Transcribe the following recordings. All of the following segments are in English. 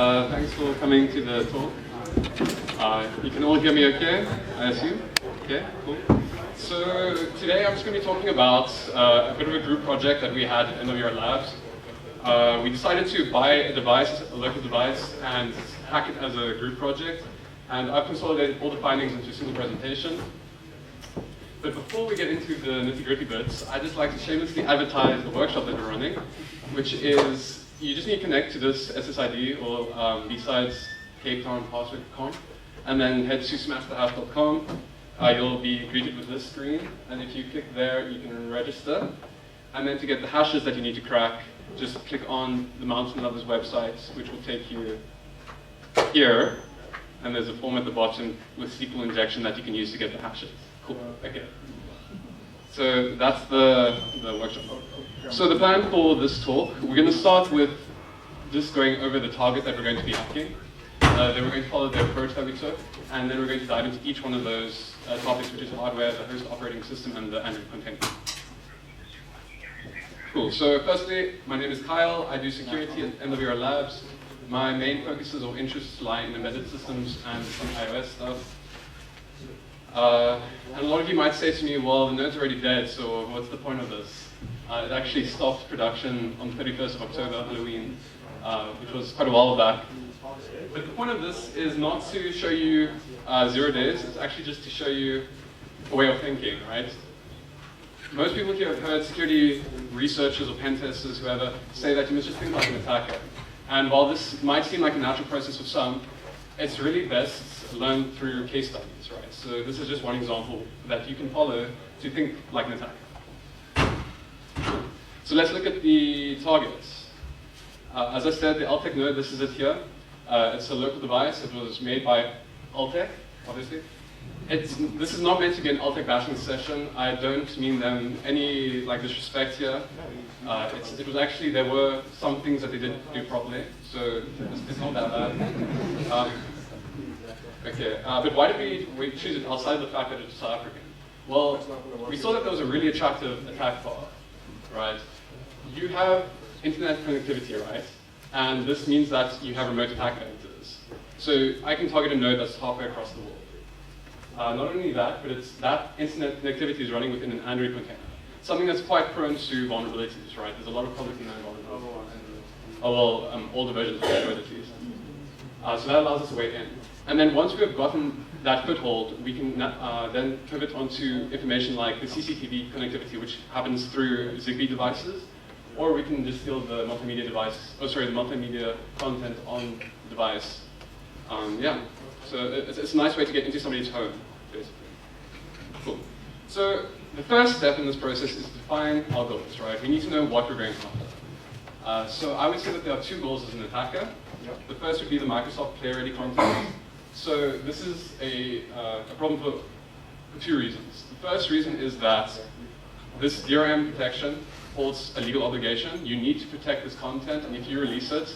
Thanks for coming to the talk. You can all hear me okay, I assume? Okay, cool. So today I'm just going to be talking about a bit of a group project that we had at NWR Labs. We decided to buy a device, a local device, and hack it as a group project. And I've consolidated all the findings into a single presentation. But before we get into the nitty-gritty bits, I'd just like to shamelessly advertise the workshop that we're running, which is, you just need to connect to this SSID or BSidesCapeTown password conf, and then head to smashthehash.com. You'll be greeted with this screen, and if you click there, you can register. And then to get the hashes that you need to crack, just click on the Mountain Lovers website, which will take you here. And there's a form at the bottom with SQL injection that you can use to get the hashes. Cool, okay. So that's the workshop. So the plan for this talk, we're going to start with just going over the target that we're going to be hacking. Then we're going to follow the approach that we took, and then we're going to dive into each one of those topics, which is hardware, the host operating system, and the Android container. Cool, so firstly, my name is Kyle. I do security at NWR Labs. My main focuses or interests lie in embedded systems and some iOS stuff. And a lot of you might say to me, well, the node's already dead, so what's the point of this? It actually stopped production on 31st of October, Halloween, which was quite a while back. But the point of this is not to show you 0 days, it's actually just to show you a way of thinking, right? Most people here have heard security researchers or pen testers, whoever, say that you must just think like an attacker. And while this might seem like a natural process for some, it's really best learned through case studies, right? So this is just one example that you can follow to think like an attacker. So let's look at the targets. As I said, the Altec node, this is it here. It's a local device. It was made by Altec, obviously. This is not meant to be an Altec bashing session. I don't mean them any disrespect here. It was actually, there were some things that they didn't do properly, so it's not that bad. Okay, but why did we choose it outside of the fact that it's South African? Well, we saw that there was a really attractive attack path, right? You have internet connectivity, right? And this means that you have remote attack vectors. So I can target a node that's halfway across the world. Not only that, but it's that internet connectivity is running within an Android container. Something that's quite prone to vulnerabilities, right? There's a lot of publicly known vulnerabilities. All the versions of Android at least. So that allows us a way in. And then once we have gotten that foothold, we can then pivot onto information like the CCTV connectivity, which happens through Zigbee devices, or we can just steal the multimedia the multimedia content on the device. Yeah, so it's a nice way to get into somebody's home, basically. Cool. So the first step in this process is to define our goals, right? We need to know what we're going after. So I would say that there are two goals as an attacker. The first would be the Microsoft Play-Ready content. So this is a problem for two reasons. The first reason is that this DRM protection holds a legal obligation. You need to protect this content, and if you release it,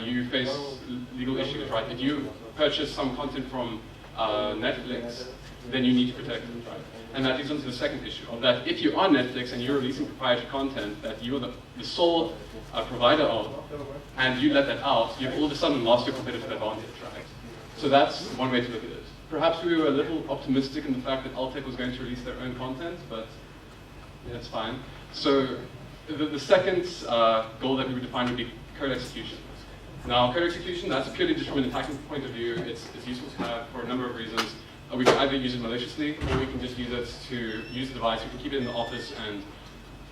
you face legal issues, right? If you purchase some content from Netflix, then you need to protect it, right? And that leads on to the second issue, of that if you're on Netflix and you're releasing proprietary content that you're the sole provider of, and you let that out, you've all of a sudden lost your competitive advantage, right? So that's one way to look at it. Perhaps we were a little optimistic in the fact that Altec was going to release their own content, but yeah, that's fine. So the second goal that we would define would be code execution. Now, code execution, that's purely just from an attacking point of view. It's useful to have for a number of reasons. We can either use it maliciously, or we can just use it to use the device. We can keep it in the office and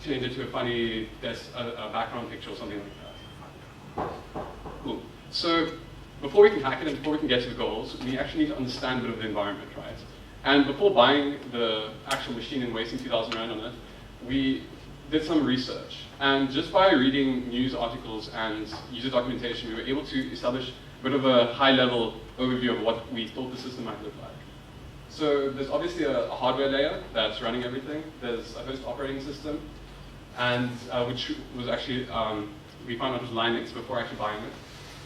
change it to a funny background picture or something like that. Cool. So before we can hack it and before we can get to the goals, we actually need to understand a bit of the environment, right? And before buying the actual machine and wasting 2,000 Rand on it, we did some research. And just by reading news articles and user documentation, we were able to establish a bit of a high-level overview of what we thought the system might look like. So there's obviously a hardware layer that's running everything. There's a host operating system, and which was actually, we found out was Linux before actually buying it.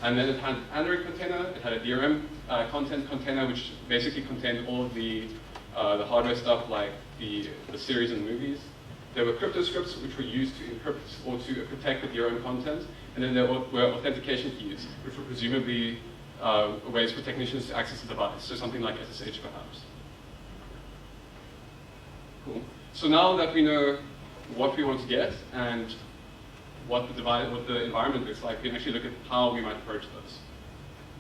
And then it had an Android container, it had a DRM content container, which basically contained all of the hardware stuff like the series and movies. there were crypto scripts which were used to encrypt or to protect the DRM content, and then there were authentication keys, which were presumably ways for technicians to access the device, so something like SSH perhaps. Cool. So now that we know what we want to get and what the environment looks like, we can actually look at how we might approach this.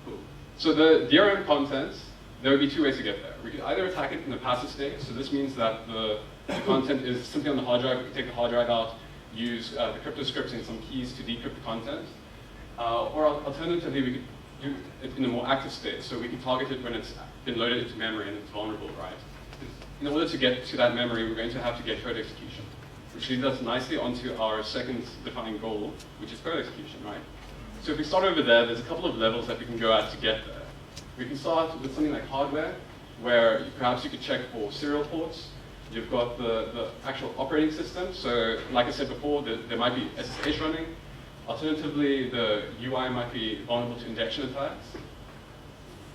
Cool. So the DRM content, there would be two ways to get there. We could either attack it in a passive state, so this means that the content is simply on the hard drive. We could take the hard drive out, use the crypto scripts and some keys to decrypt the content. Or alternatively, we could do it in a more active state, so we can target it when it's been loaded into memory and it's vulnerable, right? In order to get to that memory, we're going to have to get code execution, which leads us nicely onto our second defining goal, which is code execution, right? So if we start over there, there's a couple of levels that we can go at to get there. We can start with something like hardware, where perhaps you could check for serial ports. You've got the actual operating system. So like I said before, there might be SSH running. Alternatively, the UI might be vulnerable to injection attacks.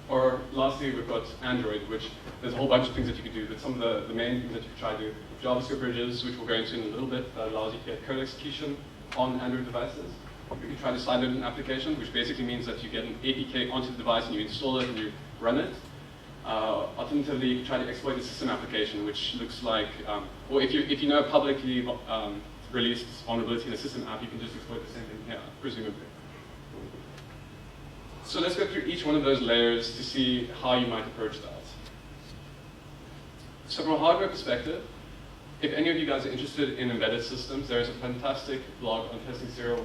Or lastly, we've got Android, which there's a whole bunch of things that you could do. But some of the main things that you could try to do, JavaScript bridges, which we'll go into in a little bit, that allows you to get code execution on Android devices. We can try to sideload an application, which basically means that you get an APK onto the device and you install it and you run it. Alternatively, you can try to exploit a system application, which looks like, or if you know a publicly released vulnerability in a system app, you can just exploit the same thing here, presumably. So let's go through each one of those layers to see how you might approach that. So from a hardware perspective, if any of you guys are interested in embedded systems, there is a fantastic blog on testing serial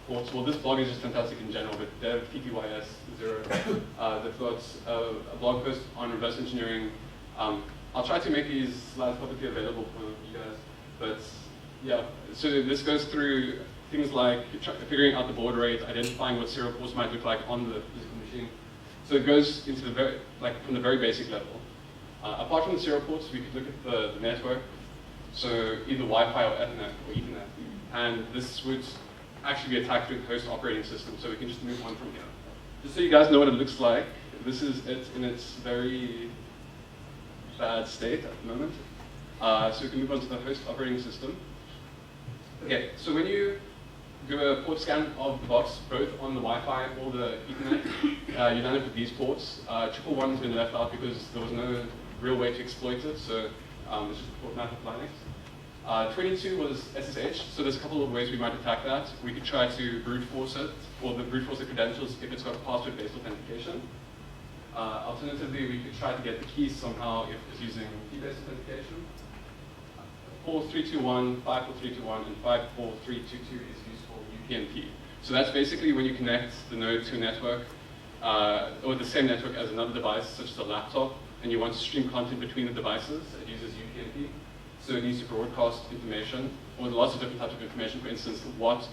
ports. Well, this blog is just fantastic in general, but dev PTYS0, they've got a blog post on reverse engineering. I'll try to make these slides publicly available for you guys, but yeah, so this goes through things like figuring out the baud rate, identifying what serial ports might look like on the physical machine. So it goes into the from the very basic level. Apart from the serial ports, we could look at the network, so either Wi-Fi or Ethernet or Ethernet, and this would actually be attacked through the host operating system, so we can just move on from here. Just so you guys know what it looks like, this is it in its very bad state at the moment. So we can move on to the host operating system. Okay, so when you do a port scan of the box, both on the Wi-Fi or the Ethernet, you land up with these ports. 111 has been left out because there was no real way to exploit it, so it's just the port map of Linux. 22 was SSH, so there's a couple of ways we might attack that. We could try to brute force it, or brute force the credentials if it's got password-based authentication. Alternatively, we could try to get the keys somehow if it's using key-based authentication. 4.3.2.1, 5.4.3.2.1, and 5.4.3.2.2 is used for UPnP. So that's basically when you connect the node to a network, or the same network as another device, such as a laptop, and you want to stream content between the devices. It uses UPnP. So it needs to broadcast information, or lots of different types of information. For instance, what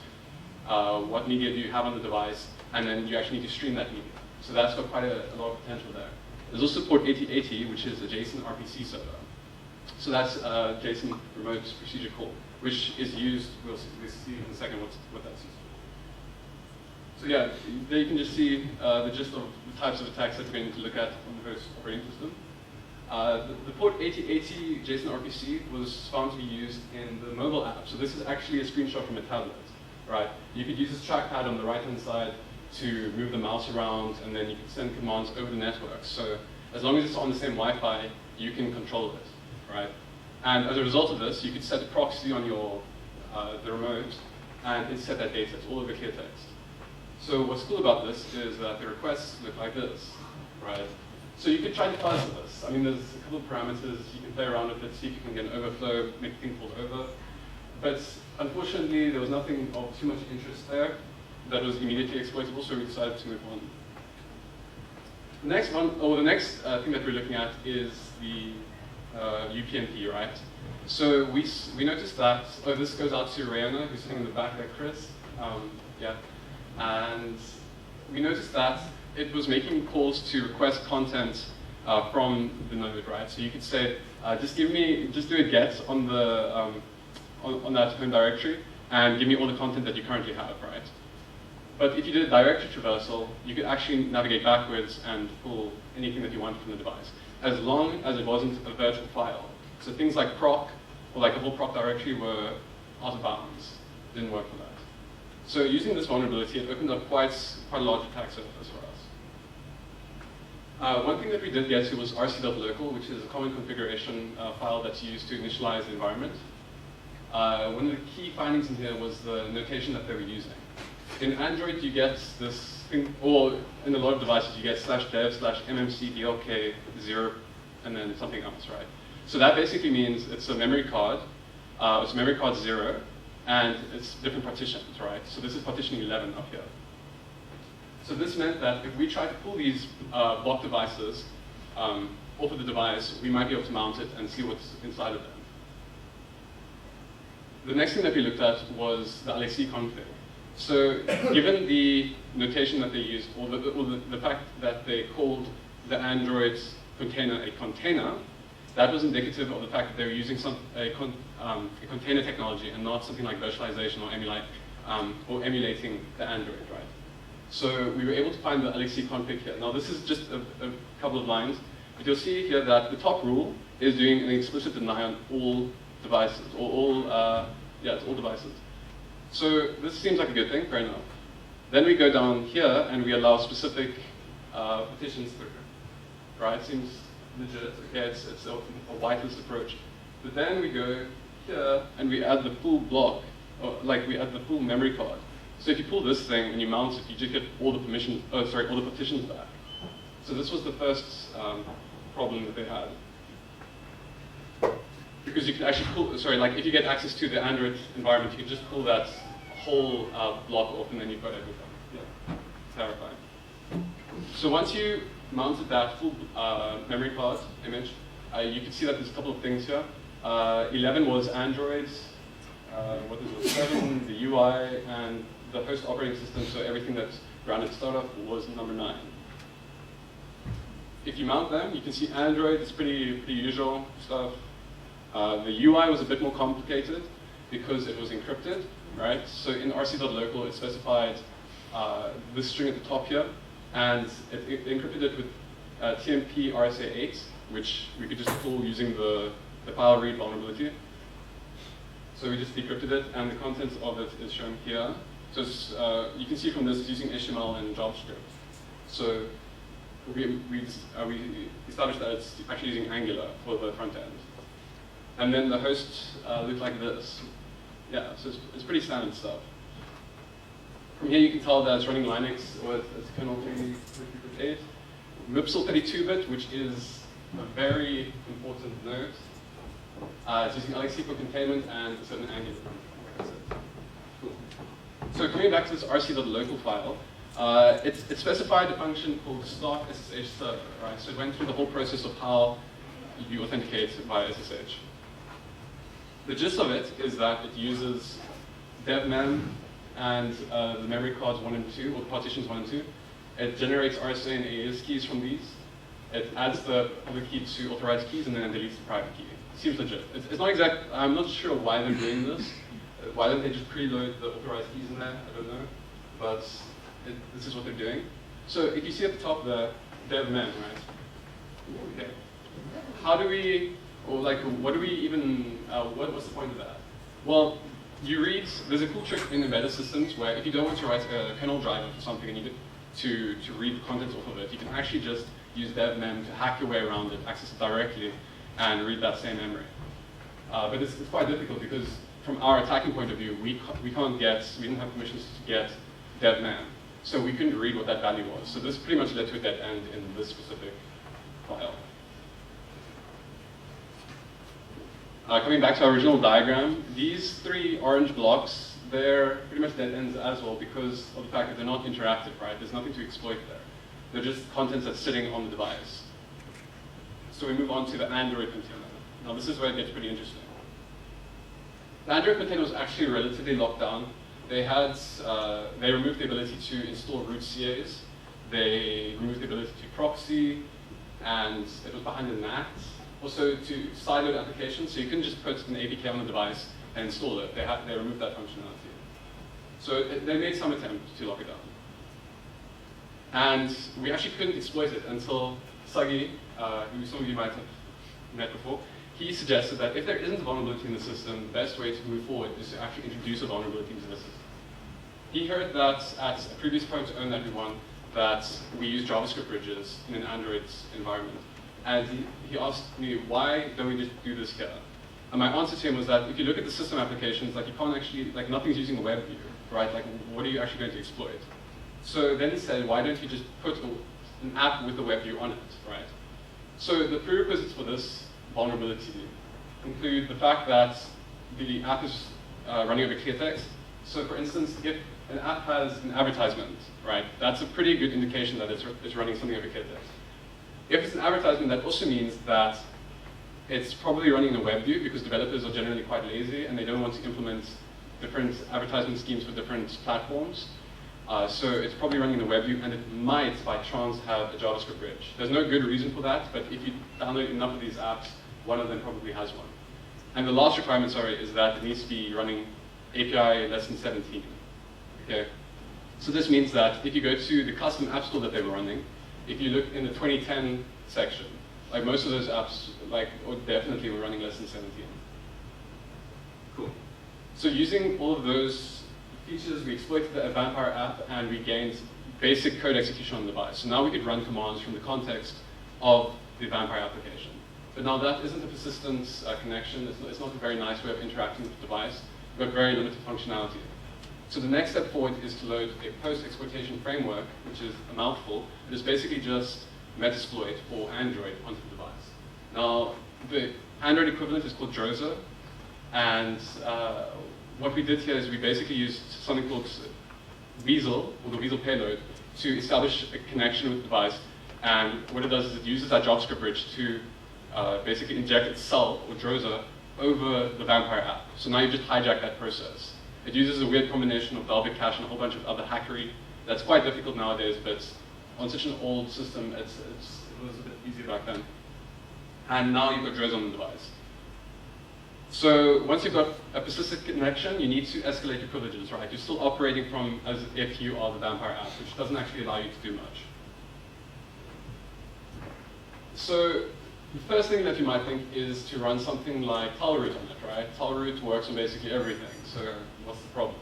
media do you have on the device, and then you actually need to stream that media. So that's got quite a lot of potential there. There's also port 8080, which is a JSON RPC server. So that's JSON remote procedure call, which is used, we'll see in a second what that's used for. So yeah, there you can just see the gist of the types of attacks that we're going to look at on the host operating system. The port 8080 JSON RPC was found to be used in the mobile app. So this is actually a screenshot from a tablet, right? You could use this trackpad on the right-hand side to move the mouse around, and then you can send commands over the network. So as long as it's on the same Wi-Fi, you can control it, right? And as a result of this, you could set a proxy on your the remote, and it set that data. It's all over clear text. So what's cool about this is that the requests look like this, right? So you could try to fuzz this. I mean, there's a couple of parameters. You can play around with it, see if you can get an overflow, make the thing fall over. But unfortunately, there was nothing of too much interest there that was immediately exploitable, so we decided to move on. The next one, or the next thing that we're looking at is the UPnP, right? So we noticed that, this goes out to Rayana, who's sitting in the back there, Chris. Yeah. And we noticed that it was making calls to request content from the node, right? So you could say, just do a get on the on that home directory and give me all the content that you currently have, right? But if you did a directory traversal, you could actually navigate backwards and pull anything that you want from the device, as long as it wasn't a virtual file. So things like proc or like a whole proc directory were out of bounds. Didn't work for that. So using this vulnerability, it opened up quite a large attack surface for us. One thing that we did get to was rc.local, which is a common configuration file that's used to initialize the environment. One of the key findings in here was the notation that they were using. In Android, you get this thing, or in a lot of devices, you get /dev/mmcdlk0 and then something else, right? So that basically means it's a memory card, it's memory card 0, and it's different partitions, right? So this is partition 11 up here. So this meant that if we try to pull these block devices off of the device, we might be able to mount it and see what's inside of them. The next thing that we looked at was the LAC config. So given the notation that they used, or the fact that they called the Android container a container, that was indicative of the fact that they were using a container technology and not something like virtualization or emulating the Android, right? So we were able to find the LAC config here. Now this is just a couple of lines, but you'll see here that the top rule is doing an explicit deny on all devices, or all, it's all devices. So this seems like a good thing, fair enough. Then we go down here and we allow specific partitions through, right? Seems legit. Okay, it's a whitelist approach. But then we go here and we add the full block, or like we add the full memory card. So if you pull this thing and you mount it, you just get all the permissions, all the partitions back. So this was the first problem that they had. Because you can actually pull, like if you get access to the Android environment, you can just pull that whole block off and then you've got everything. Yeah, terrifying. So once you mounted that full memory card image, you can see that there's a couple of things here. 11 was Android, 7, the UI, and the host operating system, so everything that's grounded startup was number 9. If you mount them, you can see Android, it's pretty usual stuff. The UI was a bit more complicated because it was encrypted, right? So in rc.local, it specified this string at the top here, and it encrypted it with TMP RSA8, which we could just pull using the file read vulnerability. So we just decrypted it, and the contents of it is shown here. So it's, you can see from this, it's using HTML and JavaScript. So we established that it's actually using Angular for the front end. And then the host looked like this. Yeah, so it's pretty standard stuff. From here you can tell that it's running Linux with kernel 3.8. MIPSL 32-bit, which is a very important node. It's using LAC for containment and a certain Angular. Cool. So coming back to this rc.local file, it specified a function called start SSH server, right? So it went through the whole process of how you authenticate via SSH. The gist of it is that it uses devmem and the memory cards 1 and 2, or partitions 1 and 2. It generates RSA and AES keys from these. It adds the public key to authorized keys and then deletes the private key. Seems legit. It's not exact. I'm not sure why they're doing this. Why don't they just preload the authorized keys in there? I don't know. But this is what they're doing. So if you see at the top the devmem, right? Okay. How do we, or like, what do we even, what's the point of that? Well, you read, there's a cool trick in embedded systems where if you don't want to write a kernel driver for something and you need to read the contents off of it, you can actually just use devmem to hack your way around it, access it directly, and read that same memory. But it's quite difficult because from our attacking point of view, we didn't have permissions to get devmem. So we couldn't read what that value was. So this pretty much led to a dead end in this specific file. Coming back to our original diagram, these 3 orange blocks, they're pretty much dead ends as well because of the fact that they're not interactive, right? There's nothing to exploit there. They're just contents that's sitting on the device. So we move on to the Android container. Now this is where it gets pretty interesting. The Android container was actually relatively locked down. They removed the ability to install root CAs. They removed the ability to proxy, and it was behind the NAT. Also to sideload applications, so you couldn't just put an APK on the device and install it. They removed that functionality. So they made some attempt to lock it down. And we actually couldn't exploit it until Sagi, who some of you might have met before, he suggested that if there isn't a vulnerability in the system, the best way to move forward is to actually introduce a vulnerability into the system. He heard that at a previous point to own everyone that we use JavaScript bridges in an Android environment. And he asked me, why don't we just do this here? And my answer to him was that if you look at the system applications, like you can't actually, like nothing's using a web view, right? Like what are you actually going to exploit? So then he said, why don't you just put an app with a web view on it, right? So the prerequisites for this vulnerability include the fact that the app is running over clear text. So for instance, if an app has an advertisement, right, that's a pretty good indication that it's running something over clear text. If it's an advertisement, that also means that it's probably running in a web view because developers are generally quite lazy and they don't want to implement different advertisement schemes for different platforms. So it's probably running in a web view, and it might, by chance, have a JavaScript bridge. There's no good reason for that, but if you download enough of these apps, one of them probably has one. And the last requirement, sorry, is that it needs to be running API less than 17. Okay? So this means that if you go to the custom app store that they were running, if you look in the 2010 section, like most of those apps, like definitely were running less than 17. Cool. So using all of those features, we exploited the Vampire app and we gained basic code execution on the device. So now we could run commands from the context of the Vampire application. But now that isn't a persistent connection. It's not a very nice way of interacting with the device. We've got very limited functionality. So the next step forward is to load a post-exploitation framework, which is a mouthful. It is basically just Metasploit for Android onto the device. Now, the Android equivalent is called Droza, and what we did here is we basically used something called Weasel, or the Weasel payload, to establish a connection with the device. And what it does is it uses that JavaScript bridge to basically inject itself, or Droza, over the Vampire app. So now you just hijack that process. It uses a weird combination of Velvet Cache and a whole bunch of other hackery. That's quite difficult nowadays, but on such an old system, it was a bit easier back then. And now you've got Droza on the device. So once you've got a persistent connection, you need to escalate your privileges, right? You're still operating from as if you are the Vampire app, which doesn't actually allow you to do much. So the first thing that you might think is to run something like Tailroot on it, right? Tailroot works on basically everything, so what's the problem?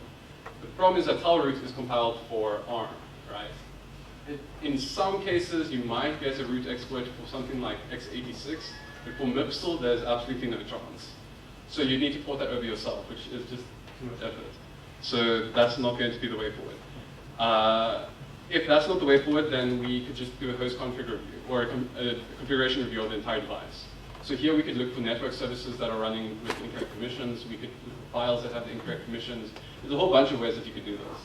The problem is that Tailroot is compiled for ARM, right? In some cases, you might get a root exploit for something like x86, but for MIPSTL, there's absolutely no chance. So you need to port that over yourself, which is just too much effort. So that's not going to be the way forward. If that's not the way forward, then we could just do a host config review, or a configuration review of the entire device. So here we could look for network services that are running with incorrect permissions. We could look for files that have the incorrect permissions. There's a whole bunch of ways that you could do this.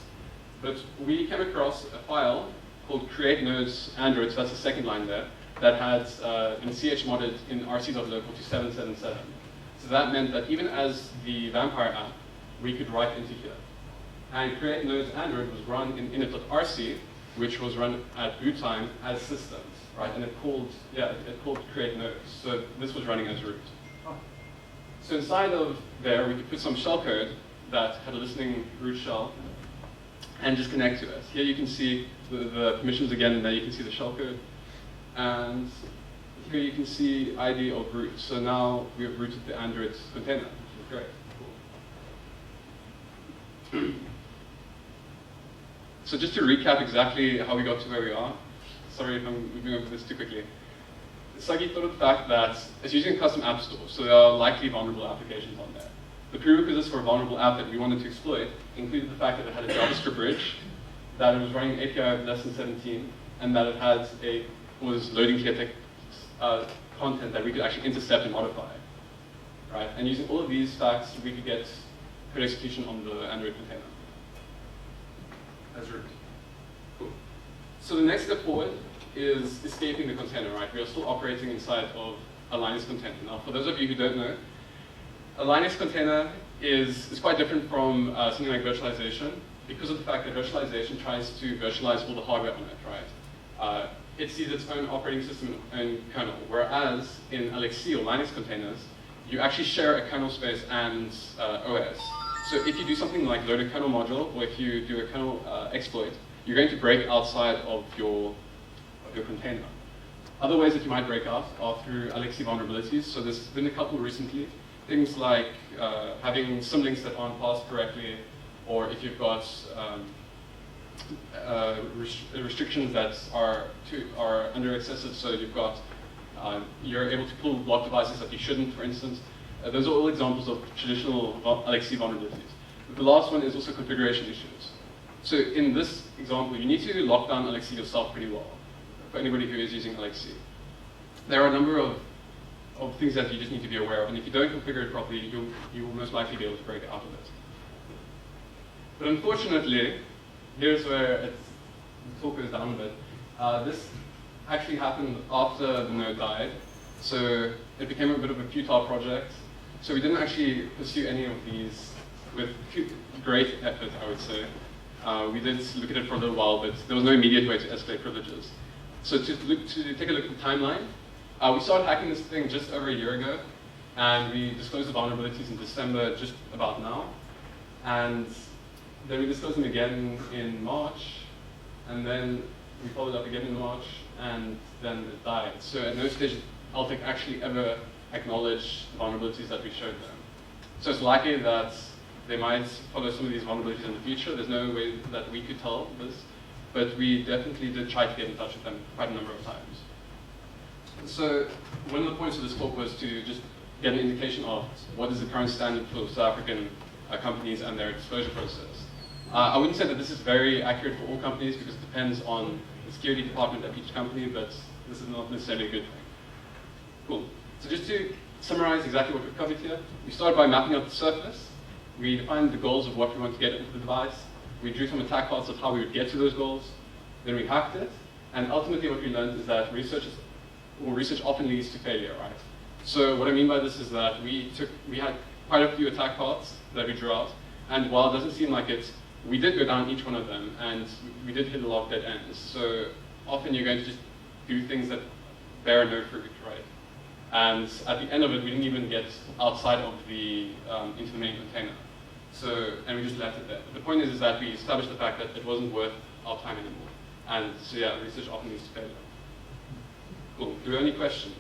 But we came across a file called create nodes Android, so that's the second line there, that had been chmodded in rc.local to 777. So that meant that even as the Vampire app, we could write into here. And create nodes Android was run in init.rc, which was run at boot time as systems, right? And it called create nodes. So this was running as root. So inside of there, we could put some shellcode that had a listening root shell and just connect to it. Here you can see the permissions again, and there you can see the shellcode. And here you can see ID of root. So now we have rooted the Android container, which is great. Cool. So just to recap exactly how we got to where we are. Sorry if I'm moving over this too quickly. Sagi thought of the fact that it's using a custom app store, so there are likely vulnerable applications on there. The prerequisites for a vulnerable app that we wanted to exploit included the fact that it had a JavaScript bridge, that it was running API of less than 17, and that it was loading clear text content that we could actually intercept and modify. Right? And using all of these facts, we could get code execution on the Android container as root. Cool. So the next step forward is escaping the container, right? We are still operating inside of a Linux container. Now, for those of you who don't know, a Linux container is quite different from something like virtualization because of the fact that virtualization tries to virtualize all the hardware on it, right? It sees its own operating system and kernel, whereas in LXC or Linux containers, you actually share a kernel space and OS. So if you do something like load a kernel module, or if you do a kernel exploit, you're going to break outside of your container. Other ways that you might break out are through Alexi vulnerabilities. So there's been a couple recently. Things like having some links that aren't parsed correctly, or if you've got restrictions that are under excessive, so you've got you're able to pull block devices that you shouldn't, for instance. Those are all examples of traditional Alexi vulnerabilities. But the last one is also configuration issues. So in this example, you need to lock down Alexi yourself pretty well for anybody who is using Alexi. There are a number of things that you just need to be aware of, and if you don't configure it properly, you will most likely be able to break out of it. But unfortunately, here's where the talk goes down a bit. This actually happened after the node died, so it became a bit of a futile project. So we didn't actually pursue any of these with great effort, I would say. We did look at it for a little while, but there was no immediate way to escalate privileges. So to take a look at the timeline, we started hacking this thing just over a year ago, and we disclosed the vulnerabilities in December, just about now. And then we disclosed them again in March, and then we followed up again in March, and then it died. So at no stage did Altec actually ever acknowledge the vulnerabilities that we showed them. So it's likely that they might follow some of these vulnerabilities in the future. There's no way that we could tell this, but we definitely did try to get in touch with them quite a number of times. So one of the points of this talk was to just get an indication of what is the current standard for South African companies and their disclosure process. I wouldn't say that this is very accurate for all companies because it depends on the security department at each company, but this is not necessarily a good thing. Cool. So just to summarize exactly what we've covered here, we started by mapping out the surface. We defined the goals of what we want to get into the device. We drew some attack paths of how we would get to those goals. Then we hacked it. And ultimately what we learned is that research often leads to failure, right? So what I mean by this is that we had quite a few attack paths that we drew out. And while it doesn't seem like it, we did go down each one of them, and we did hit a lot of dead ends. So often you're going to just do things that bear no fruit, right? And at the end of it, we didn't even get outside of the into the main container. So, and we just left it there. But the point is that we established the fact that it wasn't worth our time anymore. And so yeah, research often leads to failure. Cool. Do we have any questions?